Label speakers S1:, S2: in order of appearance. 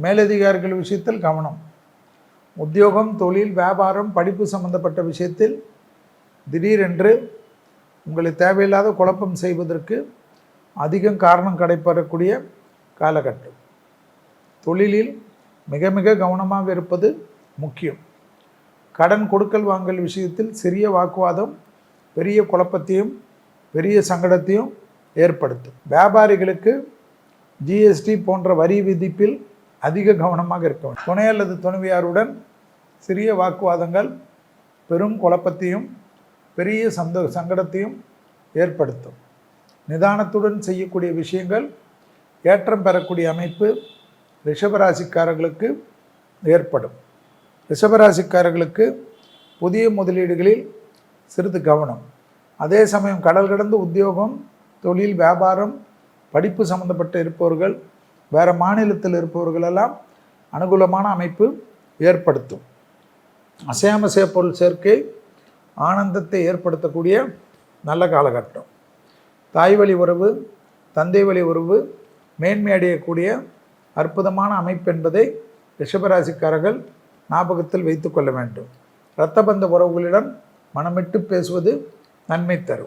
S1: மேலதிகாரிகள் விஷயத்தில் கவனம். உத்தியோகம், தொழில், வியாபாரம், படிப்பு சம்பந்தப்பட்ட விஷயத்தில் திடீரென்று உங்களை தேவையில்லாத குழப்பம் செய்வதற்கு அதிகம் காரணம் கிடைப்படக்கூடிய காலகட்டம். தொழிலில் மிக மிக கவனமாக இருப்பது முக்கியம். கடன் கொடுக்கல் வாங்கல் விஷயத்தில் சிறிய வாக்குவாதம் பெரிய குழப்பத்தையும் பெரிய சங்கடத்தையும் ஏற்படுத்தும். வியாபாரிகளுக்கு ஜிஎஸ்டி போன்ற வரி விதிப்பில் அதிக கவனமாக இருக்க வேண்டும். துணை அல்லது துணைவியாருடன் சிறிய வாக்குவாதங்கள் பெரும் குழப்பத்தையும் பெரிய சங்கடத்தையும் ஏற்படுத்தும். நிதானத்துடன் செய்யக்கூடிய விஷயங்கள் ஏற்றம் பெறக்கூடிய அமைப்பு ரிஷபராசிக்காரர்களுக்கு ஏற்படும். ரிஷபராசிக்காரர்களுக்கு புதிய முதலீடுகளில் சிறிது கவனம். அதே சமயம் கடல் கடந்து உத்தியோகம், தொழில், வியாபாரம், படிப்பு சம்பந்தப்பட்ட இருப்பவர்கள், வேறு மாநிலத்தில் இருப்பவர்களெல்லாம் அனுகூலமான அமைப்பு ஏற்படுத்தும். அசையாமசைய பொருள் சேர்க்கை ஆனந்தத்தை ஏற்படுத்தக்கூடிய நல்ல காலகட்டம். தாய் வழி உறவு, தந்தை வழி உறவு மேன்மை அடையக்கூடிய அற்புதமான அமைப்பு என்பதை ரிஷபராசிக்காரர்கள் ஞாபகத்தில் வைத்து கொள்ள வேண்டும். இரத்த பந்த உறவுகளிடம் மனமிட்டு பேசுவது நன்மை தரும்.